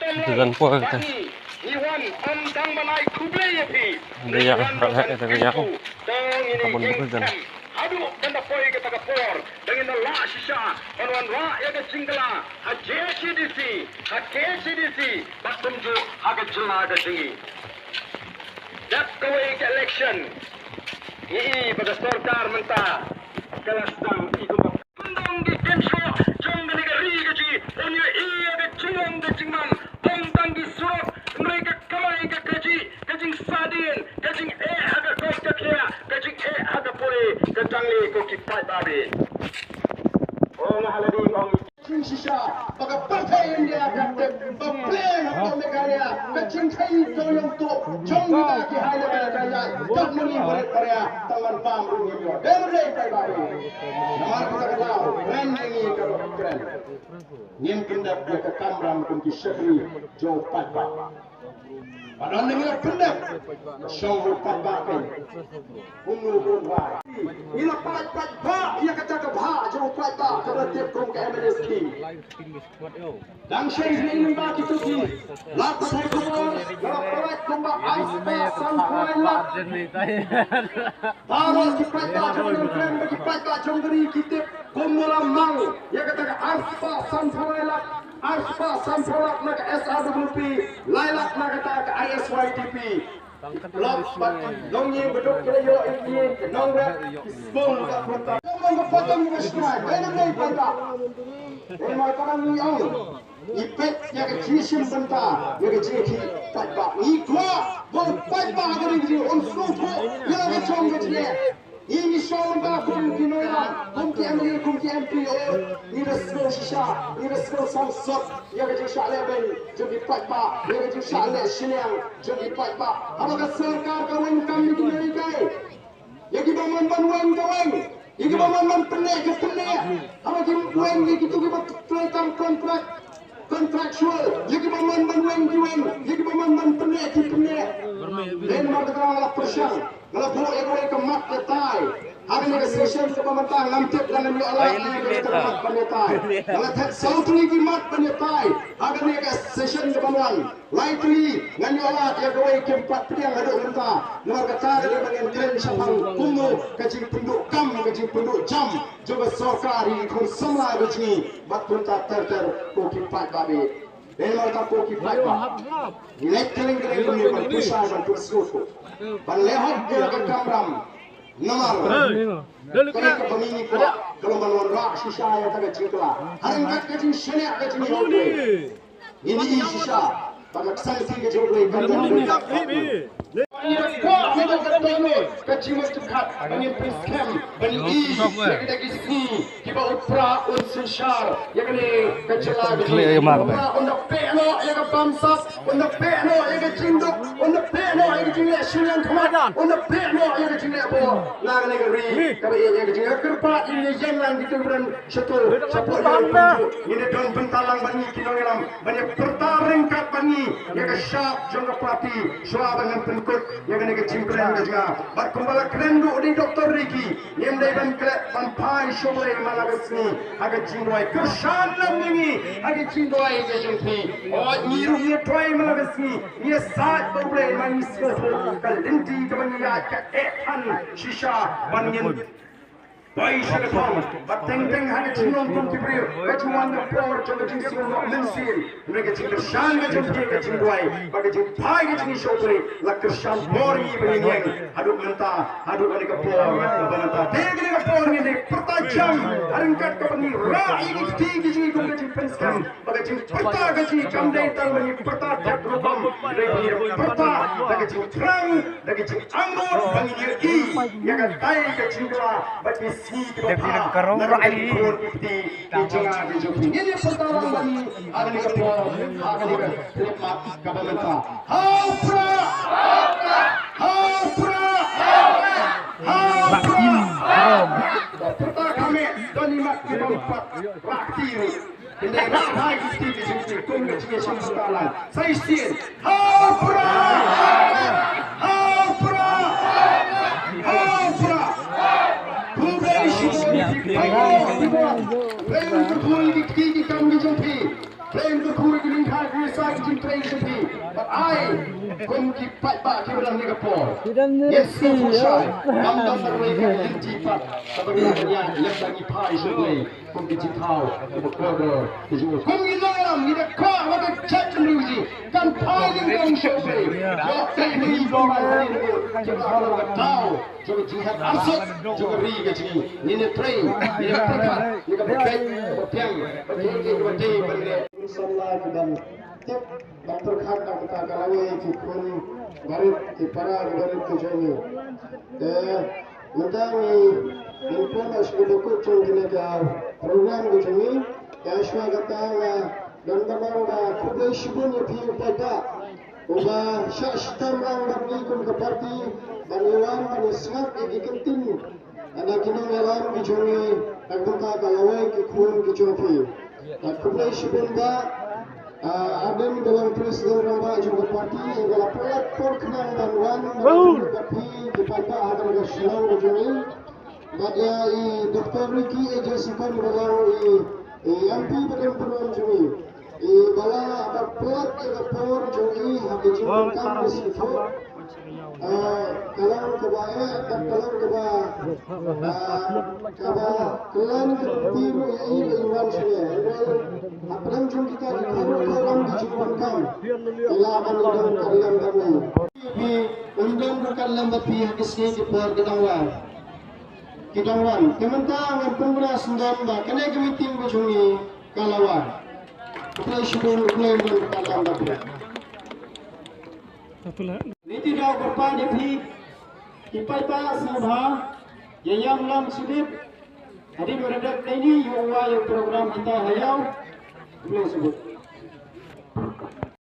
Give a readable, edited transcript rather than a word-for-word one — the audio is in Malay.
Tujuan po kita. Hindi yan rakyat ito kaya ko. Kapon ko dyan. Adu tanda poi kita ka por dengan la shisha on ra ya ga singla ha JCDC bakum ju ha ga jela ga jingi that kawai ke election ini pada sarkar menta kelas dang iku kundang di kensho jong ga negeri ga ji onyo iya ga jingong ga jingman tong di surat mereka kamai ga kajing sadin kajing aga kos ka kya kajing aga poi kajangli ko kipai babi oh ngahaladi ngong shisha baga partai India kapten baplen atau negara kacing kai to yang to jong ba ki haile ba kaya tak muni boleh karya tangan pam ni yo dere kai babi namar ko kala ren ni ka kren nim kindak dia ke kamram kun ki shahri jo patba padahal ni kindak show patba kai unu bunwa ila patba ia kata ke bha jo patba kada tip kong ke MNS king dan shay ni ba ki tu ki la pathai ko la parat ko ba aspa sanpoila taros ki patba jo kren ki patba jongri ki tip kumula mang ia kata ke aspa sanpoila aspa sanpoila na ke SRWP lailak na kata ke ISYTP Lop bat dong yang beduk kira yo ini nong rap bong tak kota nong potong ke sungai mana mai pada mai pada ni yang ipet ya ke cisim benta ya ke ciki pada ni kwa bong pada agak ni on suku ya ke chong ke dia ini show ba kum kinoya kum ki MLA kum ki MP ni resko shisha ni resko sangsot ya ke shisha leben jadi pada ya ke shisha le sinyang jadi pada apakah serkar kawan kami di Amerika ya kita membangun kawan ya kita membangun penek ke penek apa kita kawan ya kita kita kontrak kontraktual ya kita membangun kawan ya kita membangun penek ke penek dan mereka teranglah persyang kalau buat yang kemat ketai hari ni session pemerintah nampak dalam ni Allah ni kemat penyetai kalau tak South ni kemat penyetai hari ni session kemudian likely dengan ni Allah dia kawai keempat yang ada pemerintah nomor kata dia bagian keren syafang kumu kajing penduk kam kajing penduk jam juga sorkari kun semua begini batun tak ter ko keempat babi dan mereka ko keempat nilai kering-kering ni berpusat berpusat ban lehot dia ke kamram nomor kalau ke pemini kuat kalau manuan rak shisha yang tak cingkla harangkat ke cing senek ke cing hotwe ini shisha pada kesan ke jogwe kan kuat ni tak tertemu ke cing cekat bani priskem bani yang kita kisi tiba upra unsishar yang kini kecela untuk peno yang ke bamsap untuk peno yang ke cinduk untuk peno yang ke cinglet syulian kemadan untuk peno yang ke cinglet bo nak negeri kami yang ke cinglet kerpat ini jenlang gitu beran setul sepuluh ini don bentalang bani kinongelam bani pertarengkat bani yang ke syab jangka pati suara dengan penkut yang kena kecingkren juga berkumpul kerendu di Dr. Riki yang dari banpai shobai malagasni agak cingdoi kersan lamngi agak cingdoi kejumpi oh niru toy malagasni ni saat berbulan manis kal inti kebanya kehan shisha banyan Baik sekali, bateng-teng hari cium pun kibir, kecuali por jangan cium mensir, mereka cium kersan kecil kecil duai, bagi cium pai kecil shopri, lak kersan bori beringeng, aduk mentah, aduk mereka por, mentah, dek mereka por ni pertajam, harangkat kepengi rai kecil kecil kecil penskan, bagi cium perta kecil kamdai tangani perta jak rubam, mereka perta, bagi cium terang, bagi cium anggur, bagi dia i, yang katai kecil dua, bagi Dia bilang karung rai. Ini pertama lagi ada di kepala, ada di kelima kabelenta. Haupra, haupra, haupra. Pertama kami dan lima keempat rakyat. Ini rakyat kita di sini kongres sekarang. Saya sih haupra, haupra, haupra. Claim the poor di kami jumpi. Claim the poor di lingkar di side jin train sepi. But I kum ki pai ba ki ulang ni kapol. Yes, so for shy. Nam dam na rei ka lin ji pat. Sabi na kanya lek lagi pai sepi. Kum ki ji thau ki bokodo. Kum ki lam ni da ka wa ka chat lu ji. Kan pai ni dong sepi. Yo tai ni bo ma ni ni. Ji thau ka tau. Ji ji ha asot. Ji ri ka ji. Ni ne train. Ni ne pakat. Ni ka pakai. Piang. Pakai ki ba dei bende. Insyaallah dan tip Dr. Khan kita kalawai ki kun garib ki para garib ki jani mendangi impon asbado ko chongine ga program ko jani yashwa gata dan bamanga kubay shibun ya piu pada uba shashtam ang barni kun ka party baniwan manisngat igikentin ana kinong alam ki jani agdunta kalawai ki kun ki jopi kubay shibun ba Adam dalam presiden Ramba juga parti adalah platform kenang dan wan tapi kepada ada nasional begini. Badia i Dr. Ricky Ejasikan dalam MP penerbangan juni. Bala ada plat ada por juni habis jumpa meskipun kalang kebaya dan kalang kelan kebiru ini iwan saya. Apalagi jom kita di kalang dijumpa ilaman undang kalang kami. Di undang kalang tapi habisnya di por Kidangwan. Kementerian Pemuda Sendam ba kena kemiting bujungi kalawan. Play shibun play undang kalang tapi. Niti dah berpan di kipai pa sabha yang lam sudip hari meredak ini yang program kita hayau belum sebut